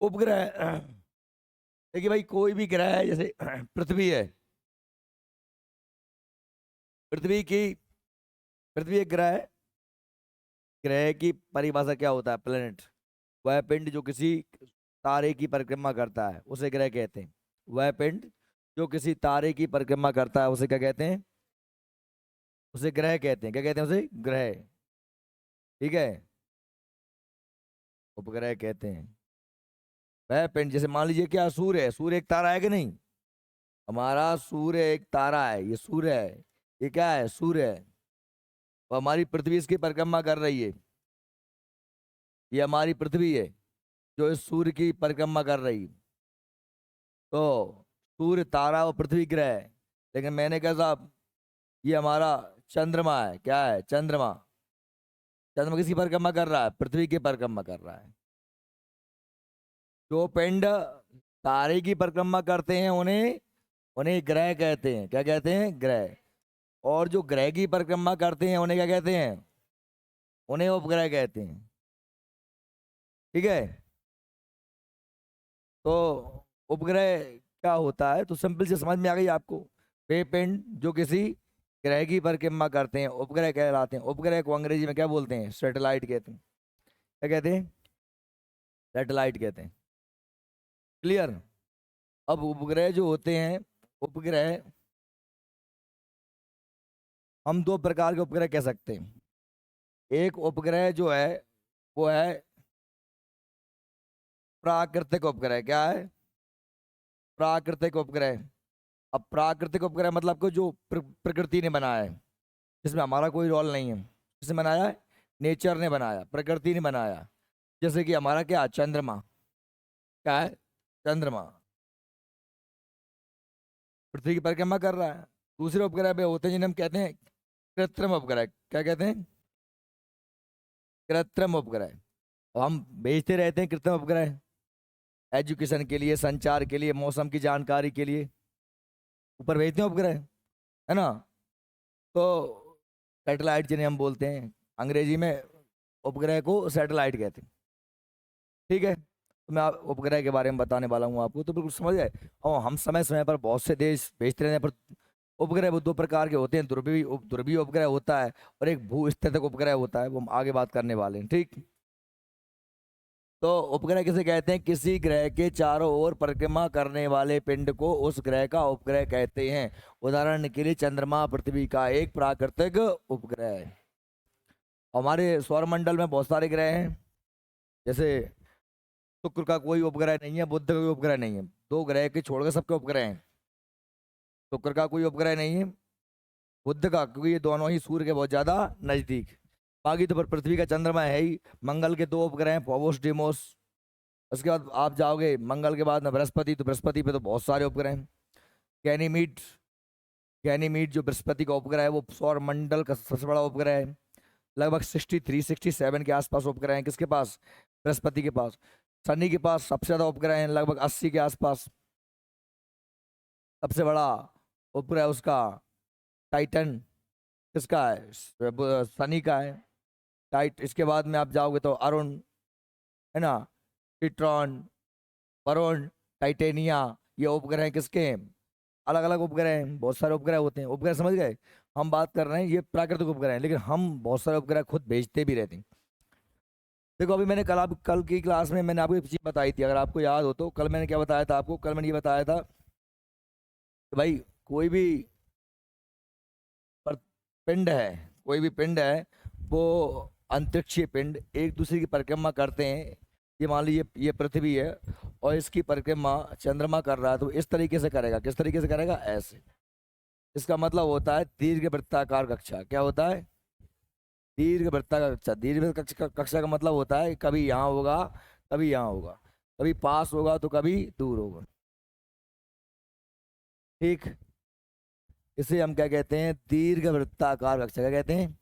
उपग्रह। देखिए भाई, कोई भी ग्रह है, जैसे पृथ्वी है। पृथ्वी की पृथ्वी एक ग्रह है। ग्रह की परिभाषा क्या होता है? प्लेनेट। वह पिंड जो किसी तारे की परिक्रमा करता है उसे ग्रह कहते हैं। वह पिंड जो किसी तारे की परिक्रमा करता है उसे क्या कहते हैं? उसे ग्रह कहते हैं। क्या कहते हैं उसे? ग्रह। ठीक है। उपग्रह कहते हैं वह पिंड, जैसे मान लीजिए क्या, सूर्य है। सूर्य एक तारा है कि नहीं? हमारा सूर्य एक तारा है, ये सूर्य है। ये क्या है? सूर्य है। और हमारी पृथ्वी इसकी परिक्रमा कर रही है। ये हमारी पृथ्वी है जो इस सूर्य की परिक्रमा कर रही है। तो सूर्य तारा और पृथ्वी ग्रह है। लेकिन मैंने कहा साहब, ये हमारा चंद्रमा है। क्या है? चंद्रमा। चंद्रमा किसकी परिक्रमा कर रहा है? पृथ्वी की परिक्रमा कर रहा है। जो पिंड तारे की परिक्रमा करते हैं उन्हें उन्हें ग्रह कहते हैं। क्या कहते हैं? ग्रह। और जो ग्रह की परिक्रमा करते हैं उन्हें क्या कहते हैं? उन्हें उपग्रह कहते हैं। ठीक है। तो उपग्रह क्या होता है, तो सिंपल से समझ में आ गई आपको। वे पिंड जो किसी ग्रह की परिक्रमा करते हैं उपग्रह कहलाते हैं। उपग्रह को अंग्रेजी में क्या बोलते हैं? सैटेलाइट कहते हैं। क्या कहते हैं? सैटेलाइट कहते हैं। क्लियर? अब उपग्रह जो होते हैं, उपग्रह हम दो प्रकार के उपग्रह कह सकते हैं। एक उपग्रह जो है वो है प्राकृतिक उपग्रह। क्या है? प्राकृतिक उपग्रह। अब प्राकृतिक उपग्रह मतलब को जो प्रकृति ने बनाया है, जिसमें हमारा कोई रोल नहीं है। किसने बनाया है? नेचर ने बनाया, प्रकृति ने बनाया। जैसे कि हमारा क्या, चंद्रमा। क्या है? चंद्रमा पृथ्वी की परिक्रमा कर रहा है। दूसरे उपग्रह पे होते हैं जिन्हें हम कहते हैं कृत्रिम उपग्रह। क्या कहते हैं? कृत्रिम उपग्रह। और हम भेजते रहते हैं कृत्रिम उपग्रह, एजुकेशन के लिए, संचार के लिए, मौसम की जानकारी के लिए ऊपर भेजते हैं उपग्रह, है ना। तो सैटेलाइट जिन्हें हम बोलते हैं, अंग्रेजी में उपग्रह को सैटेलाइट कहते हैं। ठीक है। तो मैं उपग्रह के बारे में बताने वाला हूँ आपको, तो बिल्कुल समझ आए। और हम समय समय पर बहुत से देश भेजते रहते हैं, पर उपग्रह वो दो प्रकार के होते हैं। ध्रुवीय उपग्रह होता है और एक भू स्थितिक उपग्रह होता है, वो हम आगे बात करने वाले हैं। ठीक। तो उपग्रह किसे कहते हैं? किसी ग्रह के चारों ओर परिक्रमा करने वाले पिंड को उस ग्रह का उपग्रह कहते हैं। उदाहरण के लिए चंद्रमा पृथ्वी का एक प्राकृतिक उपग्रह है। हमारे सौरमंडल में बहुत सारे ग्रह हैं। जैसे शुक्र का कोई उपग्रह नहीं है, बुध का कोई उपग्रह नहीं है। दो ग्रह के छोड़कर सबके उपग्रह हैं। शुक्र का कोई उपग्रह नहीं है, बुध का, क्योंकि ये दोनों ही सूर्य के बहुत ज्यादा नजदीक। बाकी तो पर पृथ्वी का चंद्रमा है ही। मंगल के दो उपग्रह हैं, फोबोस डिमोस। उसके बाद आप जाओगे मंगल के बाद में बृहस्पति, तो बृहस्पति पे तो बहुत सारे उपग्रह हैं। गैनीमीड। गैनीमीड जो बृहस्पति का उपग्रह है, वो सौर मंडल का सबसे बड़ा उपग्रह है। लगभग 63-67 के आसपास उपग्रह हैं। किसके पास? बृहस्पति के पास। शनि के पास सबसे ज्यादा उपग्रह हैं, लगभग 80 के आसपास। सबसे बड़ा उपग्रह उसका टाइटन। किसका है? शनि का है। इसके बाद में आप जाओगे तो अरुण, है ना, टिट्रॉन, वरुण, टाइटेनिया, ये उपग्रह किसके हैं? अलग अलग उपग्रह हैं, बहुत सारे उपग्रह होते हैं। उपग्रह समझ गए? हम बात कर रहे हैं ये प्राकृतिक उपग्रह हैं, लेकिन हम बहुत सारे उपग्रह खुद भेजते भी रहते हैं। देखो अभी मैंने कल की क्लास में मैंने आपको एक चीज बताई थी, अगर आपको याद हो तो। कल मैंने क्या बताया था आपको? कल मैंने ये बताया था कि भाई कोई भी पर पिंड है, कोई भी पिंड है, वो अंतरिक्षीय पिंड एक दूसरे की परिक्रमा करते हैं। ये मान लीजिए ये पृथ्वी है और इसकी परिक्रमा चंद्रमा कर रहा है, तो इस तरीके से करेगा। किस तरीके से करेगा? ऐसे। इसका मतलब होता है दीर्घ वृत्ताकार कक्षा। क्या होता है? दीर्घ वृत्ताकार कक्षा। कक्षा का मतलब होता है कभी यहाँ होगा, कभी यहाँ होगा, कभी पास होगा तो कभी दूर होगा। ठीक। इसे हम क्या कहते हैं? दीर्घ वृत्ताकार कक्षा। क्या कहते हैं?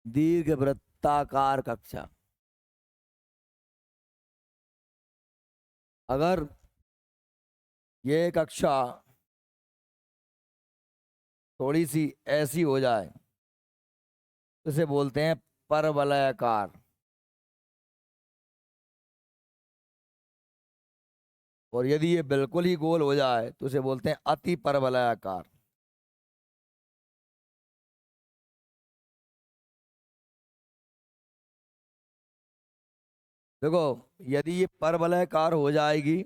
दीर्घ वृत्ताकार कक्षा। अगर ये कक्षा थोड़ी सी ऐसी हो जाए तो इसे बोलते हैं परवलयाकार। और यदि ये बिल्कुल ही गोल हो जाए तो इसे बोलते हैं अति परवलयाकार। देखो, यदि ये परवलयाकार हो जाएगी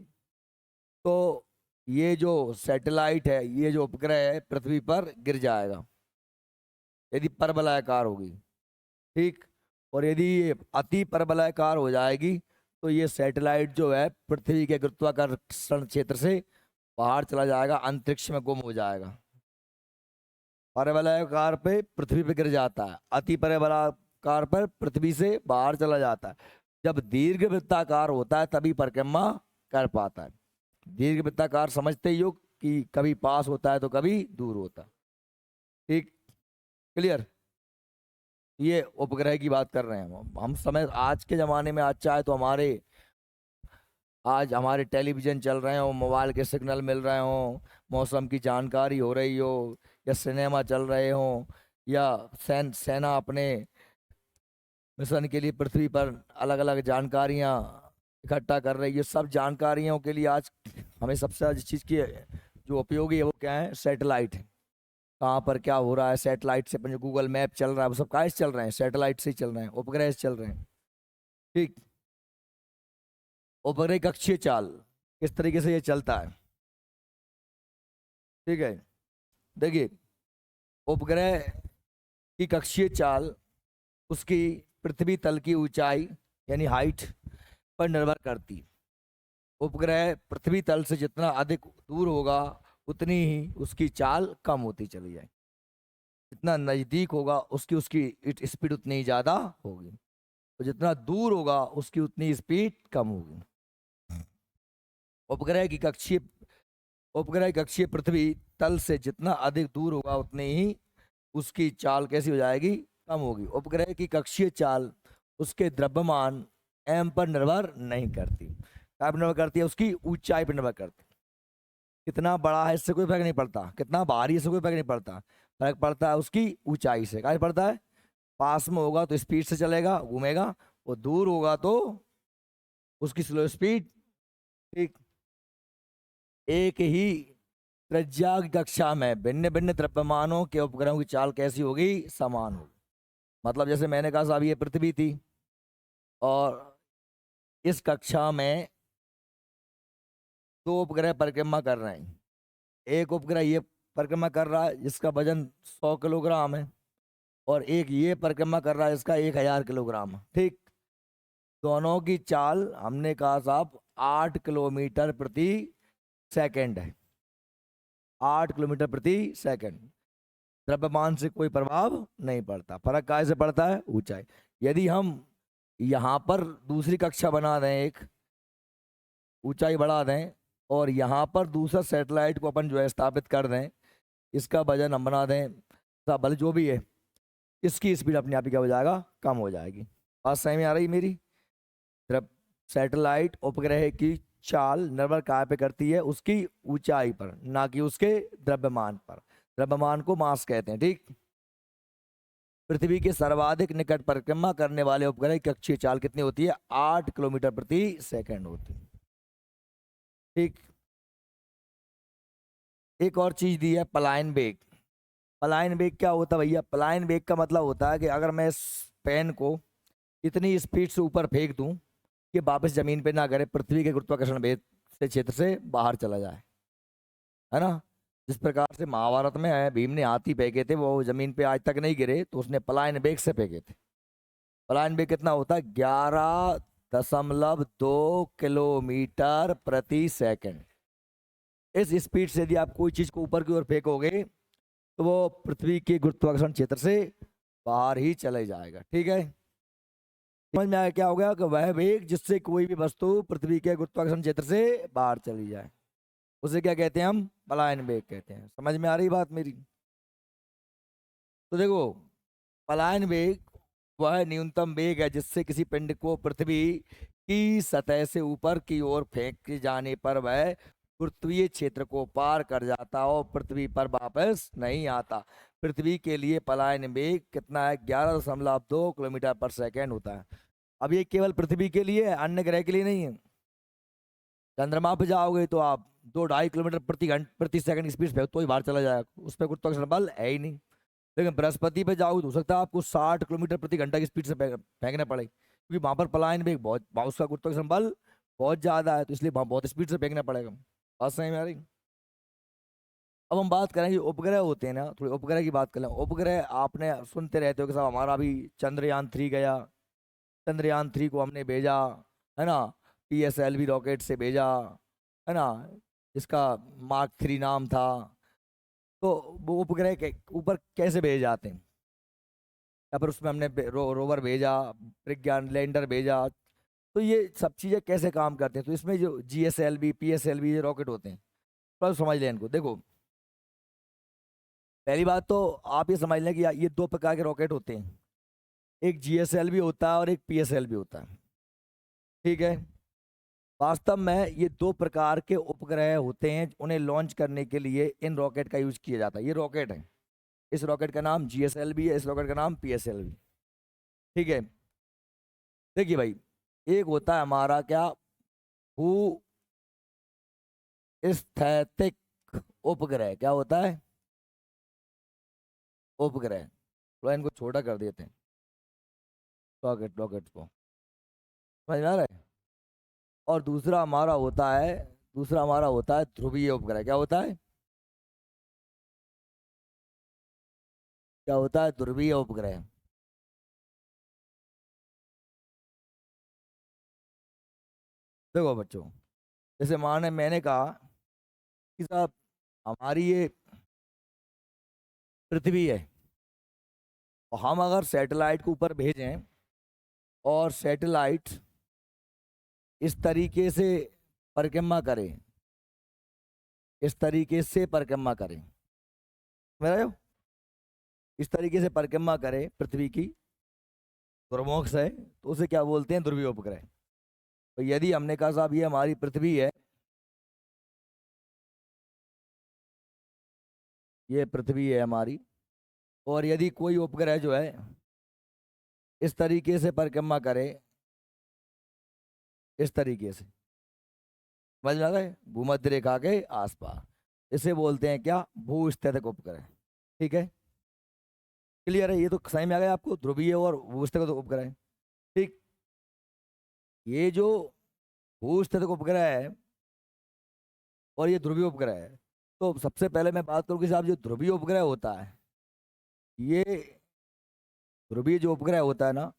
तो ये जो सैटेलाइट है, ये जो उपग्रह है, पृथ्वी पर गिर जाएगा, यदि परवलयाकार होगी। ठीक। और यदि ये अति परवलयाकार हो जाएगी तो ये सैटेलाइट जो है पृथ्वी के गुरुत्वाकर्षण क्षेत्र से बाहर चला जाएगा, अंतरिक्ष में गुम हो जाएगा। परवलयाकार पे पृथ्वी पे गिर जाता है, अति परवलयाकार पर पृथ्वी से बाहर चला जाता है। जब दीर्घ वृत्ताकार होता है तभी परिक्रमा कर पाता है। दीर्घ वृत्ताकार समझते ही हो कि कभी पास होता है तो कभी दूर होता है। ठीक। क्लियर। ये उपग्रह की बात कर रहे हैं हम समय आज के ज़माने में। आज चाहे तो आज हमारे टेलीविज़न चल रहे हो, मोबाइल के सिग्नल मिल रहे हो, मौसम की जानकारी हो रही हो, या सिनेमा चल रहे हो, या सेना अपने मिशन के लिए पृथ्वी पर अलग अलग जानकारियां इकट्ठा कर रही है। सब जानकारियों के लिए आज हमें सबसे ज़्यादा चीज़ की जो उपयोगी है वो क्या है? सैटेलाइट। कहाँ पर क्या हो रहा है, सैटेलाइट से अपन जो गूगल मैप चल रहा है वो सब कहाँ से चल रहे हैं? सैटेलाइट से ही चल रहे हैं, उपग्रह से चल रहे हैं। ठीक। उपग्रह कक्षीय चाल किस तरीके से ये चलता है? ठीक है, देखिए, उपग्रह की कक्षीय चाल उसकी पृथ्वी तल की ऊंचाई यानी हाइट पर निर्भर करती है। उपग्रह पृथ्वी तल से जितना अधिक दूर होगा उतनी ही उसकी चाल कम होती चली जाए, जितना नज़दीक होगा उसकी उसकी स्पीड उतनी ही ज़्यादा होगी, तो जितना दूर होगा उसकी उतनी स्पीड कम होगी। उपग्रह की कक्षीय उपग्रह की कक्षीय पृथ्वी तल से जितना अधिक दूर होगा उतनी ही उसकी चाल कैसी हो जाएगी? कम होगी। उपग्रह की कक्षीय चाल उसके द्रव्यमान एम पर निर्भर नहीं करती। क्या पर निर्भर करती है? उसकी ऊंचाई पर निर्भर करती है। कितना बड़ा है इससे कोई फर्क नहीं पड़ता, कितना भारी है इससे कोई फर्क नहीं पड़ता, फर्क पड़ता है उसकी ऊंचाई से। क्या पड़ता है? पास में होगा तो स्पीड से चलेगा, घूमेगा, और दूर होगा तो उसकी स्लो स्पीड। ठीक। एक ही त्रिज्या की कक्षा में भिन्न भिन्न द्रव्यमानों के उपग्रहों की चाल कैसी होगी? समान होगी। मतलब जैसे मैंने कहा साहब ये पृथ्वी थी, और इस कक्षा में दो उपग्रह परिक्रमा कर रहे हैं। एक उपग्रह ये परिक्रमा कर रहा है जिसका वजन 100 किलोग्राम है, और एक ये परिक्रमा कर रहा है जिसका 1000 किलोग्राम है। ठीक। दोनों की चाल हमने कहा साहब 8 किलोमीटर प्रति सेकंड है। 8 किलोमीटर प्रति सेकंड। द्रव्यमान से कोई प्रभाव नहीं पड़ता। फर्क काहे से पड़ता है? ऊंचाई। यदि हम यहाँ पर दूसरी कक्षा बना दें, एक ऊंचाई बढ़ा दें, और यहाँ पर दूसरा सैटेलाइट को अपन जो है स्थापित कर दें, इसका वजन हम बना दें, बल जो भी है, इसकी स्पीड अपने आप ही क्या हो जाएगा? कम हो जाएगी। बात सही में आ रही मेरी? सैटेलाइट उपग्रह की चाल निर्भर कहाँ पे करती है? उसकी ऊंचाई पर, ना कि उसके द्रव्यमान पर। द्रव्यमान को मास कहते हैं। ठीक। पृथ्वी के सर्वाधिक निकट परिक्रमा करने वाले उपग्रह की कक्षीय चाल कितनी होती है? 8 किलोमीटर प्रति सेकंड होती है। ठीक। एक और चीज दी है, पलायन वेग। पलायन वेग क्या होता है भैया? पलायन वेग का मतलब होता है कि अगर मैं इस पेन को इतनी स्पीड से ऊपर फेंक दूं कि वापस जमीन पे ना गिरे, पृथ्वी के गुरुत्वाकर्षण वेग से क्षेत्र से बाहर चला जाए, है ना? जिस प्रकार से महाभारत में है, भीम ने हाथी फेंके थे, वो जमीन पे आज तक नहीं गिरे, तो उसने पलायन वेग से फेंके थे। पलायन वेग कितना होता है? 11.2 किलोमीटर प्रति सेकंड। इस स्पीड से यदि आप कोई चीज को ऊपर की ओर फेंकोगे तो वो पृथ्वी के गुरुत्वाकर्षण क्षेत्र से बाहर ही चले जाएगा। ठीक है, समझ में आया क्या हो गया? कि वह वेग जिससे कोई भी वस्तु पृथ्वी के गुरुत्वाकर्षण क्षेत्र से बाहर चली जाए, उसे क्या कहते हैं? हम पलायन वेग कहते हैं। समझ में आ रही बात मेरी? तो देखो, पलायन वेग वह न्यूनतम वेग है जिससे किसी पिंड को पृथ्वी की सतह से ऊपर की ओर फेंके जाने पर वह गुरुत्वीय क्षेत्र को पार कर जाता और पृथ्वी पर वापस नहीं आता। पृथ्वी के लिए पलायन वेग कितना है? 11.2 किलोमीटर पर सेकेंड होता है। अब ये केवल पृथ्वी के लिए है, अन्य ग्रह के लिए नहीं है। चंद्रमा पे जाओगे तो आप 2-2.5 किलोमीटर प्रति सेकंड की स्पीड से तो ही बाहर चला जाएगा, उस पर गुरुत्वाकर्षण बल है ही नहीं। लेकिन बृहस्पति पे जाओगे तो हो सकता है आपको 60 किलोमीटर प्रति घंटा की स्पीड से फेंकना पड़े, क्योंकि वहां पर पलायन वेग उसका गुरुत्वाकर्षण बल बहुत ज्यादा है, तो इसलिए वहां बहुत स्पीड से फेंकना पड़ेगा। बात समझ में आ रही? अब हम बात करेंगे उपग्रह होते हैं ना, थोड़ी उपग्रह की बात कर लें। उपग्रह आपने सुनते रहते हो कि साहब हमारा भी चंद्रयान 3 गया, चंद्रयान 3 को हमने भेजा, है ना, PSLV रॉकेट से भेजा, है ना, इसका Mark 3 नाम था। तो वो उपग्रह के ऊपर कैसे भेजे जाते हैं, या फिर उसमें हमने रोवर भेजा, प्रज्ञान लैंडर भेजा, तो ये सब चीज़ें कैसे काम करते हैं। तो इसमें जो GSLV PSLV ये रॉकेट होते हैं, तो समझ लें इनको। देखो, पहली बात तो आप ये समझ लें कि ये 2 प्रकार के रॉकेट होते हैं, एक GSLV होता है और एक PSLV होता है, ठीक है। वास्तव में ये 2 प्रकार के उपग्रह होते हैं, उन्हें लॉन्च करने के लिए इन रॉकेट का यूज किया जाता है। ये रॉकेट है, इस रॉकेट का नाम GSLV है, इस रॉकेट का नाम PSLV, ठीक है। देखिए भाई, एक होता है हमारा क्या, भू स्थैतिक उपग्रह। क्या होता है? उपग्रह। तो इनको छोटा कर देते हैं, रॉकेट रॉकेट को, समझ में आ रहा है। और दूसरा हमारा होता है ध्रुवीय उपग्रह। क्या होता है? क्या होता है? ध्रुवीय उपग्रह। देखो बच्चों, जैसे माने मैंने कहा कि साहब हमारी ये पृथ्वी है, और हम अगर सैटेलाइट को ऊपर भेजें और सैटेलाइट इस तरीके से परिक्रमा करें, इस तरीके से परिक्रमा करें, मेरा इस तरीके से परिक्रमा करें पृथ्वी की ध्रुवों से, तो उसे क्या बोलते हैं? ध्रुवीय उपग्रह। तो यदि हमने कहा साहब ये हमारी पृथ्वी है, ये पृथ्वी है हमारी, और यदि कोई उपग्रह जो है इस तरीके से परिक्रमा करे, इस तरीके से, समझ में आ रहा है, भूमध्य रेखा के आसपास, इसे बोलते हैं क्या? भूस्थितिक उपग्रह। ठीक है, क्लियर है? ये तो समझ में आ गया आपको, ध्रुवीय और भूस्थितिक उपग्रह। ठीक, ये जो भूस्थितिक उपग्रह है और ये ध्रुवीय उपग्रह है, तो सबसे पहले मैं बात करूँ कि साहब जो ध्रुवीय उपग्रह होता है, ये ध्रुवीय जो उपग्रह होता है ना,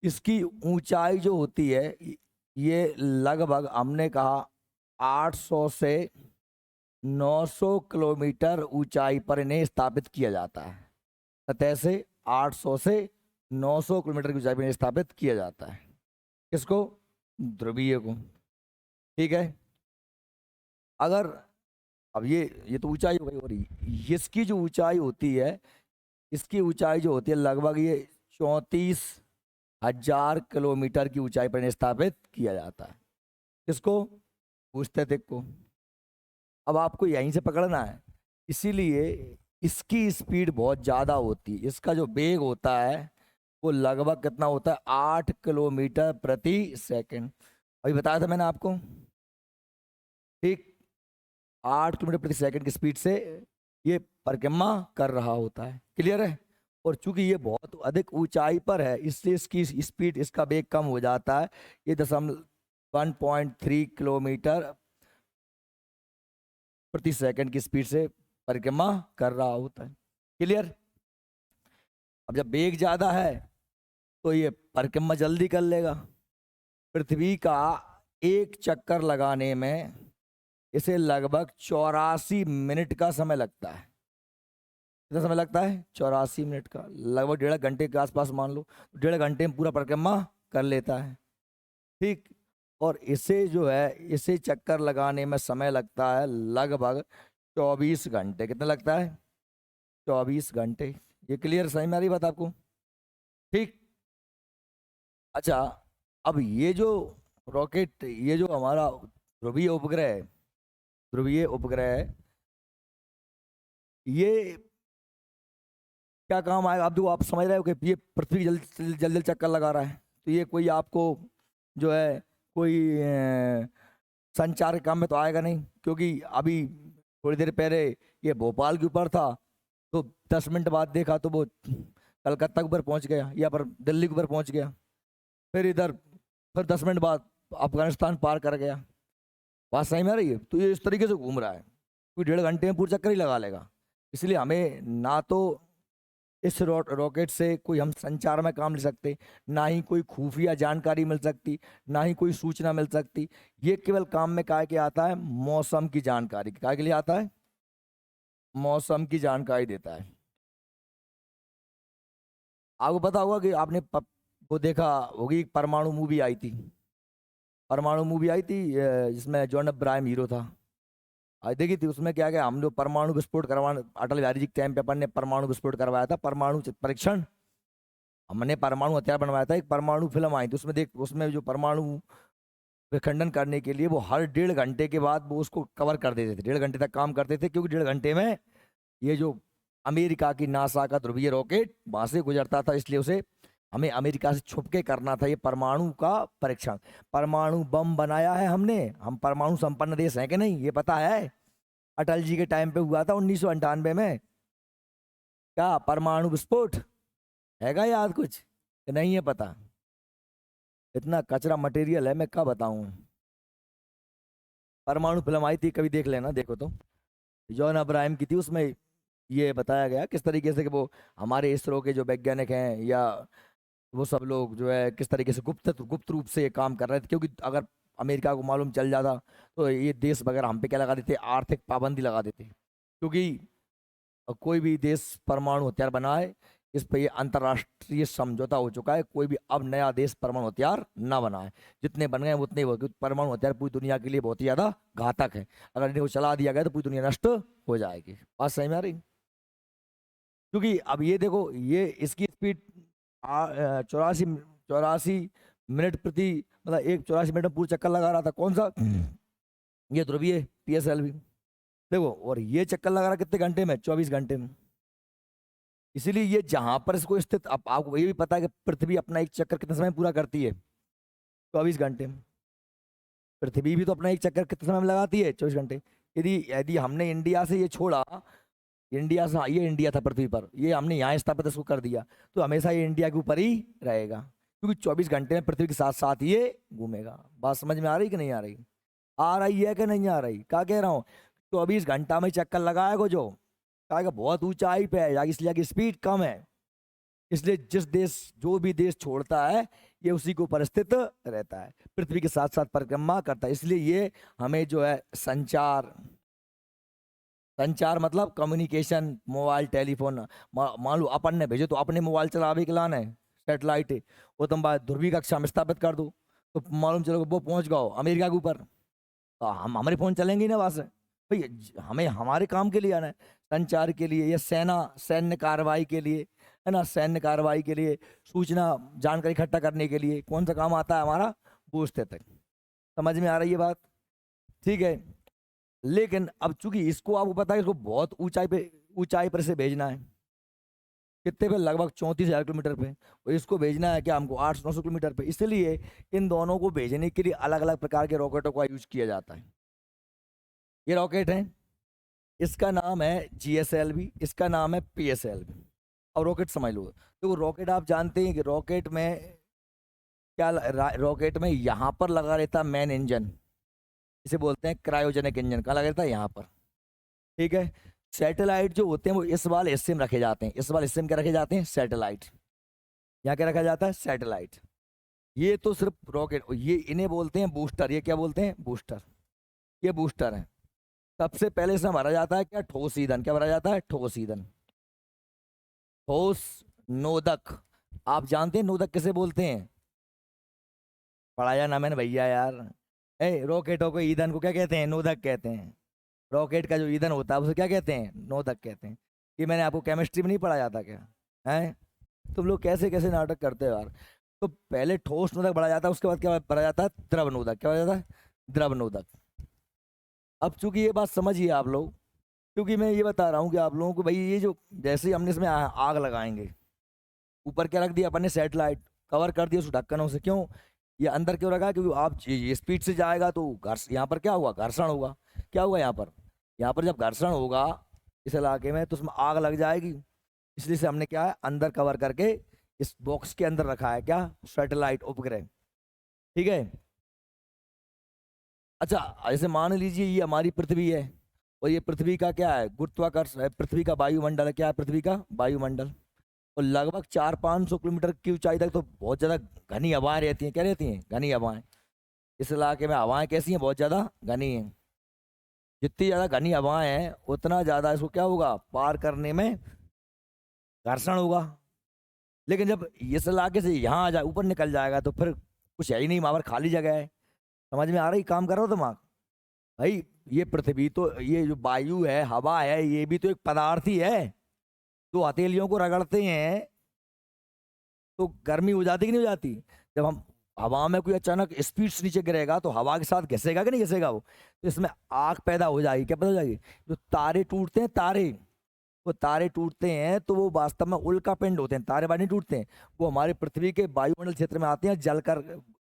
इसकी ऊंचाई जो होती है, ये लगभग हमने कहा 800 से 900 किलोमीटर ऊंचाई पर इन्हें स्थापित किया जाता है। सतह से 800 से 900 किलोमीटर की ऊंचाई पर इन्हें स्थापित किया जाता है। किसको? ध्रुवीय को। ठीक है, अगर अब ये तो ऊंचाई हो गई, और इसकी जो ऊंचाई होती है, इसकी ऊंचाई जो होती है लगभग ये 34,000 किलोमीटर की ऊंचाई पर इन्हें स्थापित किया जाता है। किसको? भूस्थितिक को। अब आपको यहीं से पकड़ना है, इसीलिए इसकी स्पीड बहुत ज़्यादा होती है। इसका जो वेग होता है वो लगभग कितना होता है? 8 किलोमीटर प्रति सेकंड। अभी बताया था मैंने आपको, ठीक, 8 किलोमीटर प्रति सेकंड की स्पीड से ये परिक्रमा कर रहा होता है। क्लियर है? और चूंकि ये बहुत अधिक ऊंचाई पर है, इससे इसकी स्पीड, इसका वेग कम हो जाता है। ये 1.3 किलोमीटर प्रति सेकंड की स्पीड से परिक्रमा कर रहा होता है। क्लियर? अब जब वेग ज्यादा है तो ये परिक्रमा जल्दी कर लेगा। पृथ्वी का एक चक्कर लगाने में इसे लगभग 84 मिनट का समय लगता है। कितना समय लगता है? 84 मिनट का, लगभग 1.5 घंटे के आसपास मान लो। 1.5 घंटे में पूरा परिक्रमा कर लेता है। ठीक, और इसे जो है, इसे चक्कर लगाने में समय लगता है लगभग 24 घंटे। कितना लगता है? 24 घंटे। ये क्लियर, समझ में आ रही बात आपको? ठीक, अच्छा, अब ये जो रॉकेट, ये जो हमारा ध्रुवीय उपग्रह है, ध्रुवीय उपग्रह है, ये क्या काम आएगा? आप समझ रहे हो कि ये पृथ्वी जल्द जल्द चक्कर लगा रहा है, तो ये कोई आपको जो है कोई संचार के काम में तो आएगा नहीं, क्योंकि अभी थोड़ी देर पहले ये भोपाल के ऊपर था, तो 10 मिनट बाद देखा तो वो कलकत्ता के ऊपर पहुंच गया, या पर दिल्ली के ऊपर पहुंच गया, फिर इधर फिर 10 मिनट बाद अफगानिस्तान पार कर गया। बात सही में आ रही है? तो ये इस तरीके से घूम रहा है, कोई 1.5 घंटे में पूरा चक्कर ही लगा लेगा। इसलिए हमें ना तो इस रॉकेट से कोई हम संचार में काम ले सकते, ना ही कोई खुफिया जानकारी मिल सकती, ना ही कोई सूचना मिल सकती। ये केवल काम में काय के आता है? मौसम की जानकारी। काय के लिए आता है? मौसम की जानकारी देता है। आपको पता होगा कि आपने वो देखा होगी, परमाणु मूवी आई थी, परमाणु मूवी आई थी जिसमें जॉन अब्राहम हीरो था, आज देखी थी। उसमें क्या क्या हम लोग परमाणु विस्फोट करवाने, अटल बिहारी जी के टाइम पे अपन ने परमाणु विस्फोट करवाया था, परमाणु परीक्षण, हमने परमाणु हथियार बनवाया था। एक परमाणु फिल्म आई थी, उसमें देख, उसमें जो परमाणु विखंडन करने के लिए वो हर 1.5 घंटे के बाद वो उसको कवर कर देते थे, 1.5 घंटे तक काम करते थे, क्योंकि 1.5 घंटे में ये जो अमेरिका की नासा का ध्रुवीय रॉकेट वहां से गुजरता था, इसलिए उसे हमें अमेरिका से छुप के करना था ये परमाणु का परीक्षण। परमाणु बम बनाया है हमने, हम परमाणु संपन्न देश हैं कि नहीं, ये पता है? अटल जी के टाइम पे हुआ था 1998 में, क्या परमाणु विस्फोट हैगा याद कुछ कि नहीं है पता? इतना कचरा मटेरियल है, मैं क्या बताऊं। परमाणु फिल्म आई थी, कभी देख लेना, देखो तो, जॉन अब्राहम की थी। उसमें ये बताया गया किस तरीके से कि वो हमारे इसरो के जो वैज्ञानिक हैं, या वो सब लोग जो है किस तरीके से गुप्त रूप से ये काम कर रहे थे, क्योंकि अगर अमेरिका को मालूम चल जाता तो ये देश वगैरह हम पे क्या लगा देते, आर्थिक पाबंदी लगा देते, क्योंकि कोई भी देश परमाणु हथियार बनाए, इस पे ये अंतर्राष्ट्रीय समझौता हो चुका है, कोई भी अब नया देश परमाणु हथियार ना बनाए। जितने बन गए उतने ही बहुत, क्योंकि परमाणु हथियार पूरी दुनिया के लिए बहुत ही ज्यादा घातक है। अगर इनको चला दिया गया तो पूरी दुनिया नष्ट हो जाएगी। बात सही में आ रही? क्योंकि अब ये देखो, ये इसकी स्पीड 84 मिनट प्रति, मतलब एक 84 मिनट में पूरा चक्कर लगा रहा था। कौन सा? ये ध्रुवीय PSLV देखो, और ये चक्कर लगा रहा कितने घंटे में? 24 घंटे में। इसीलिए ये जहां पर इसको स्थित, अब आपको ये भी पता है कि पृथ्वी अपना एक चक्कर कितने समय में पूरा करती है? 24 घंटे में। पृथ्वी भी तो अपना एक चक्कर कितने समय में लगाती है? 24 घंटे। यदि यदि हमने इंडिया से ये छोड़ा, इंडिया से, ये इंडिया था पृथ्वी पर, ये हमने यहाँ स्थापित इसको कर दिया, तो हमेशा ये इंडिया के ऊपर ही रहेगा, क्योंकि 24 घंटे में पृथ्वी के साथ साथ ये घूमेगा। बात समझ में आ रही कि नहीं आ रही? आ रही है कि नहीं आ रही? क्या कह रहा हूँ? 24 घंटा में चक्कर लगाएगा जो, कहेगा बहुत ऊंचाई पे है, इसलिए की स्पीड कम है, इसलिए जिस देश, जो भी देश छोड़ता है ये उसी को ऊपर स्थित रहता है, पृथ्वी के साथ साथ परिक्रमा करता है। इसलिए ये हमें जो है संचार, संचार मतलब कम्युनिकेशन, मोबाइल टेलीफोन, मान लो अपन ने भेजो तो अपने मोबाइल चलावे के लाना है, सेटेलाइट है, वो तुम बात ध्रुवीय कक्षा में स्थापित कर दो, तो मालूम चलो वो पहुंच गओ अमेरिका के ऊपर, तो हम हमारे फोन चलेंगे ही ना वहां से। भाई हमें हमारे काम के लिए आना है, संचार के लिए, या सेना, सैन्य कार्रवाई के लिए, है ना, सैन्य कार्रवाई के लिए, सूचना जानकारी इकट्ठा करने के लिए कौन सा काम आता है हमारा? वो स्थित है। समझ में आ रही है बात? ठीक है। लेकिन अब चूंकि इसको आपको पता है, इसको बहुत ऊंचाई पर से भेजना है, कितने पे? लगभग 34,000 किलोमीटर पे, और इसको भेजना है क्या हमको 800-900 किलोमीटर पे। इसलिए इन दोनों को भेजने के लिए अलग अलग प्रकार के रॉकेटों का यूज किया जाता है। ये रॉकेट है, इसका नाम है GSLV, इसका नाम है PSLV। अब रॉकेट समझ लो, तो रॉकेट आप जानते हैं कि रॉकेट में क्या, रॉकेट में यहाँ पर लगा रहता है मेन इंजन, इसे बोलते हैं क्रायोजेनिक इंजन। का लगा रहता है यहाँ पर, ठीक है। सैटेलाइट जो होते हैं वो इस वाले हिस्से में रखे जाते हैं, इस वाले हिस्से में क्या रखे जाते हैं? सैटेलाइट। यहाँ क्या रखा जाता है? सैटेलाइट। ये तो सिर्फ रॉकेट, ये इन्हें बोलते हैं बूस्टर। ये क्या बोलते हैं? बूस्टर। ये बूस्टर है। सबसे पहले इसमें भरा जाता है क्या? ठोस ईंधन। क्या भरा जाता है? ठोस ईंधन, ठोस नोदक। आप जानते हैं नोदक किसे बोलते हैं? पढ़ाया ना मैंने भैया यार। रॉकेटों को ईंधन को क्या कहते हैं? नोदक कहते हैं। रॉकेट का जो ईंधन होता है उसे क्या कहते हैं? नोदक कहते हैं। ये मैंने आपको केमिस्ट्री में नहीं पढ़ाया था क्या? है, तुम लोग कैसे कैसे नाटक करते हो यार। तो पहले ठोस नोदक बढ़ा जाता है, उसके बाद क्या बढ़ा जाता है? द्रव नोदक। क्या बढ़ा जाता है? द्रव नोदक। अब चूंकि ये बात समझिए आप लोग, क्योंकि मैं ये बता रहा हूँ कि आप लोगों को, भाई ये जो जैसे ही हमने इसमें आग लगाएंगे, ऊपर क्या रख दिया अपन ने? सैटेलाइट, कवर कर दिया उस ढक्कनों से। क्यों? ये अंदर क्यों रखा है? क्योंकि आप ये स्पीड से जाएगा तो घर्ष यहाँ पर क्या होगा? घर्षण होगा। क्या होगा यहाँ पर? यहाँ पर जब घर्षण होगा इस इलाके में तो उसमें आग लग जाएगी। इसलिए से हमने क्या है अंदर कवर करके इस बॉक्स के अंदर रखा है, क्या? सैटेलाइट उपग्रह। ठीक है। अच्छा, ऐसे मान लीजिए ये हमारी पृथ्वी है और ये पृथ्वी का क्या है? गुरुत्वाकर्षण है। पृथ्वी का वायुमंडल है। क्या है पृथ्वी का? वायुमंडल। और लगभग 400-500 किलोमीटर की ऊंचाई तक तो बहुत ज्यादा घनी हवाएं रहती हैं। क्या रहती हैं? घनी हवाएं। इस इलाके में हवाएं कैसी हैं? बहुत ज्यादा घनी हैं। जितनी ज्यादा घनी हवाएं हैं उतना ज्यादा इसको क्या होगा? पार करने में घर्षण होगा। लेकिन जब इस इलाके से यहाँ आ जाए, ऊपर निकल जाएगा तो फिर कुछ है ही नहीं, वहां पर खाली जगह है। समझ में आ रही? काम कर रहा हो दिमाग? भाई ये पृथ्वी तो, ये जो वायु है, हवा है, ये भी तो एक पदार्थ ही है। तो हथेलियों को रगड़ते हैं तो गर्मी हो जाती कि नहीं हो जाती? जब हम हवा में कोई अचानक स्पीड से नीचे गिरेगा तो हवा के साथ घिसेगा कि नहीं घिसेगा वो? तो इसमें आग पैदा हो जाएगी। क्या पैदा हो जाएगी? जो तारे टूटते हैं, तारे, वो तारे टूटते हैं तो वो वास्तव में उल्का पिंड होते हैं। तारे नहीं टूटते हैं, वो हमारे पृथ्वी के वायुमंडल क्षेत्र में आते हैं, जलकर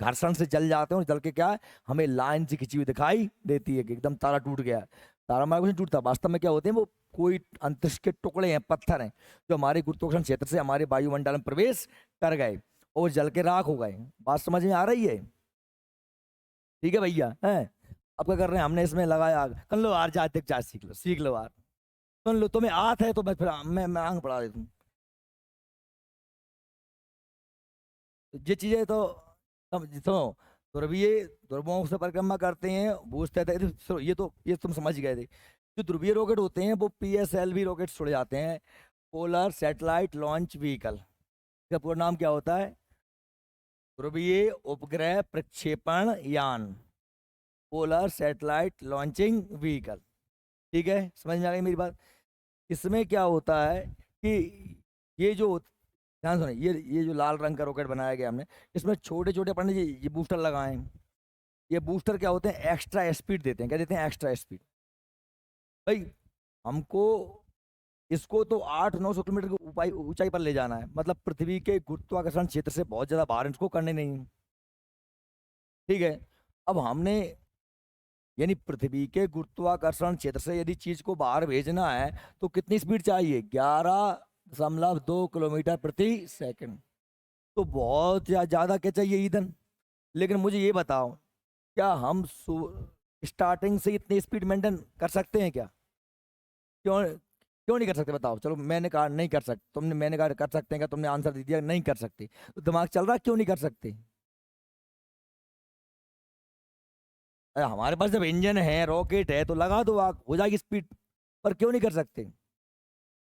घर्षण से जल जाते हैं और जल के क्या है हमें लाइन से खिंची हुई दिखाई देती है कि एकदम तारा टूट गया है। तारा हमारा कुछ नहीं टूटता, वास्तव में क्या होते हैं वो कोई अंतरिक्ष के टुकड़े हैं, पत्थर हैं, जो हमारे गुरुत्वाकर्षण क्षेत्र से हमारे वायुमंडल में प्रवेश कर गए और जल के राख हो गए। बात समझ में आ रही है? ठीक है भैया, है? अब क्या कर रहे हैं? हमने इसमें लगाया, कर लो यार, जाते चाहे सीख लो यार। सुन लो, तुम्हें आत है तो मैं फिर मैं आंख बढ़ा देता हूँ। ये चीजें तो सुनो, ध्रुवीय ध्रुवों से परिक्रमा करते हैं, बूझते थे। सुनो, ये तुम समझ गए थे। जो ध्रुवीय रॉकेट होते हैं वो PSLV रॉकेट छोड़े जाते हैं, पोलर सैटेलाइट लॉन्च व्हीकल। इसका पूरा नाम क्या होता है? ध्रुवीय उपग्रह प्रक्षेपण यान, पोलर सैटेलाइट लॉन्चिंग व्हीकल। ठीक है, समझ में आ गई मेरी बात? इसमें क्या होता है कि ये जो, ध्यान सुनिए, ये जो लाल रंग का रॉकेट बनाया गया हमने, इसमें छोटे छोटे पंडित जी ये बूस्टर लगाए हैं। ये बूस्टर क्या होते हैं? एक्स्ट्रा स्पीड देते हैं। क्या देते हैं? Extra speed. भाई हमको इसको तो 800-900 किलोमीटर की ऊंचाई पर ले जाना है, मतलब पृथ्वी के गुरुत्वाकर्षण क्षेत्र से बहुत ज्यादा बाहर इसको करने नहीं है। ठीक है। अब हमने, यानी पृथ्वी के गुरुत्वाकर्षण क्षेत्र से यदि चीज को बाहर भेजना है तो कितनी स्पीड चाहिए? 11.2 किलोमीटर प्रति सेकंड। तो बहुत ज्यादा क्या चाहिए? ईंधन। लेकिन मुझे ये बताओ, क्या हम स्टार्टिंग से इतनी स्पीड मेंटेन कर सकते हैं क्या? क्यों क्यों नहीं कर सकते? बताओ। चलो मैंने कहा नहीं कर सकते, तुमने, मैंने कहा कर सकते हैं क्या? तुमने आंसर दे दिया नहीं कर सकते। तो दिमाग चल रहा है क्यों नहीं कर सकते? अरे हमारे पास जब इंजन है, रॉकेट है, तो लगा दो आग, हो जाएगी स्पीड। पर क्यों नहीं कर सकते?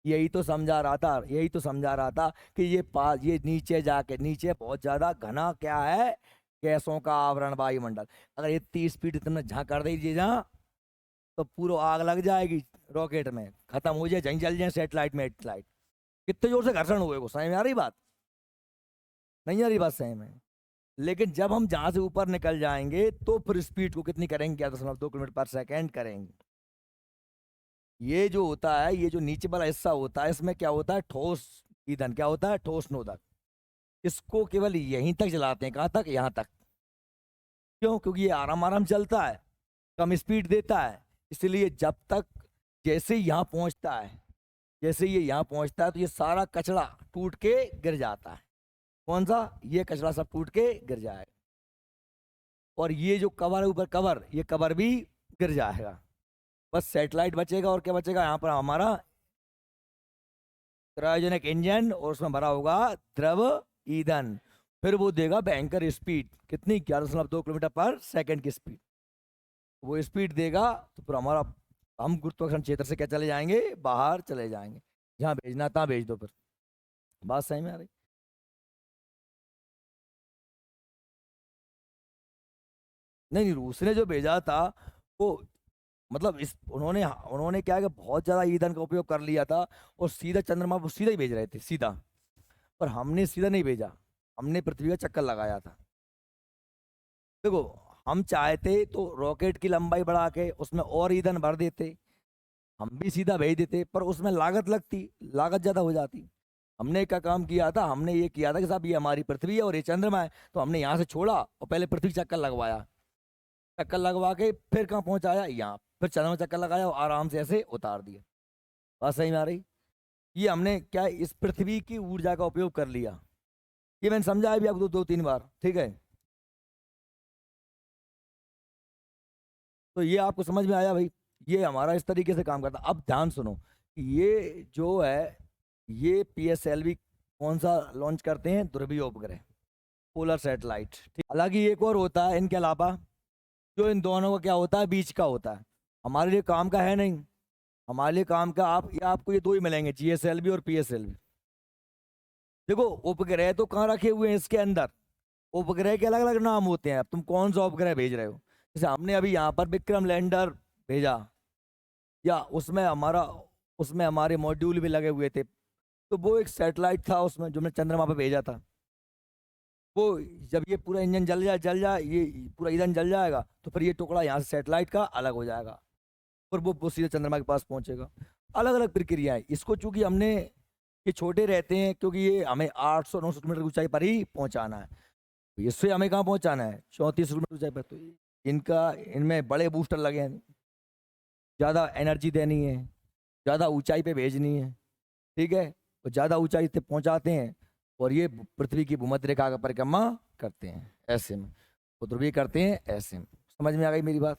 यही तो समझा रहा था, यही तो समझा रहा था कि ये नीचे जाके, नीचे बहुत ज्यादा घना क्या है? गैसों का आवरण, वायुमंडल। अगर ये 30 फीट तुमने झाँक कर दीजिए जहाँ, तो पूरा आग लग जाएगी रॉकेट में, खत्म हो जाए, जहीं जल जाए सैटेलाइट में लाइट। कितने जोर से घर्षण हुए को, समझ में आ रही बात? नहीं आ रही बात समझ में? लेकिन जब हम जहां से ऊपर निकल जाएंगे तो फिर स्पीड को कितनी करेंगे? 11.2 किलोमीटर पर सेकेंड करेंगे। ये जो होता है, ये जो नीचे वाला हिस्सा होता है, इसमें क्या होता है? ठोस ईंधन। क्या होता है? ठोस नोदक। इसको केवल यहीं तक जलाते हैं। कहाँ तक? यहाँ तक। क्यों? क्योंकि ये आराम आराम चलता है, कम स्पीड देता है। इसलिए जब तक, जैसे ही यहाँ पहुंचता है, जैसे ये यहाँ पहुंचता है तो ये सारा कचरा टूट के गिर जाता है। कौन सा? ये कचरा सब टूट के गिर जाएगा। और ये जो कवर है ऊपर, कवर, ये कवर भी गिर जाएगा। बस सैटेलाइट बचेगा। और क्या बचेगा? यहाँ पर हमारा क्रायोजेनिक इंजन, और उसमें भरा होगा द्रव ईंधन। फिर वो देगा भयंकर स्पीड। कितनी? 11.2 किलोमीटर पर सेकेंड की स्पीड। वो स्पीड देगा तो फिर हमारा, हम गुरुत्वाकर्षण क्षेत्र से क्या चले जाएंगे? बाहर चले जाएंगे। जहाँ भेजना तहाँ भेज दो फिर। बात सही में आ रही? नहीं नहीं, रूस ने जो भेजा था वो, मतलब इस उन्होंने उन्होंने क्या है कि बहुत ज्यादा ईंधन का उपयोग कर लिया था और सीधा चंद्रमा पर सीधा ही भेज रहे थे, सीधा। पर हमने सीधा नहीं भेजा, हमने पृथ्वी का चक्कर लगाया था। देखो, हम चाहते तो रॉकेट की लंबाई बढ़ा के उसमें और ईंधन भर देते, हम भी सीधा भेज देते, पर उसमें लागत लगती, लागत ज्यादा हो जाती। हमने क्या काम किया था, हमने ये किया था कि साहब ये हमारी पृथ्वी है और ये चंद्रमा है, तो हमने यहाँ से छोड़ा और पहले पृथ्वी चक्कर लगवाया, चक्कर लगवा के फिर कहाँ पहुंचाया, यहाँ, फिर चंद्रमा चक्कर लगाया और आराम से ऐसे उतार दिया। बात सही में आ रही? ये हमने क्या इस पृथ्वी की ऊर्जा का उपयोग कर लिया। ये मैंने समझाया भी आपको दो तीन बार, ठीक है? तो ये आपको समझ में आया भाई? ये हमारा इस तरीके से काम करता। अब ध्यान सुनो, ये जो है ये PSLV कौन सा लॉन्च करते हैं, ध्रुवीय उपग्रह, पोलर सैटेलाइट, ठीक। हालांकि एक और होता है इनके अलावा, जो इन दोनों का क्या होता है, बीच का होता है, हमारे लिए काम का है नहीं। हमारे लिए काम का आपको ये दो ही मिलेंगे, GSLV और PSLV। देखो उपग्रह तो कहाँ रखे हुए हैं इसके अंदर, उपग्रह के अलग अलग नाम होते हैं। अब तुम कौन सा उपग्रह भेज रहे हो? जैसे हमने अभी यहाँ पर विक्रम लैंडर भेजा, या उसमें हमारे मॉड्यूल भी लगे हुए थे, तो वो एक सैटेलाइट था उसमें जो हमने चंद्रमा पर भेजा था। वो जब ये पूरा इंजन जल जाए ये पूरा ईंधन जल जाएगा, तो फिर ये टुकड़ा यहाँ से सैटेलाइट का अलग हो जाएगा और वो सीधे चंद्रमा के पास पहुंचेगा। अलग अलग प्रक्रियाएं। इसको चूंकि हमने, ये छोटे रहते हैं क्योंकि ये हमें 800-900 किलोमीटर की ऊंचाई पर ही पहुंचाना है, तो इससे हमें कहाँ पहुंचाना है, 34 किलोमीटर ऊंचाई पर। तो इनमें बड़े बूस्टर लगे हैं, ज़्यादा एनर्जी देनी है, ज़्यादा ऊंचाई पे भेजनी है, ठीक है? तो ज़्यादा ऊंचाई से पहुंचाते हैं और ये पृथ्वी की भूमध्य रेखा का परिक्रमा करते हैं ऐसे में, तो ध्रुवीय करते हैं ऐसे में। समझ में आ गई मेरी बात?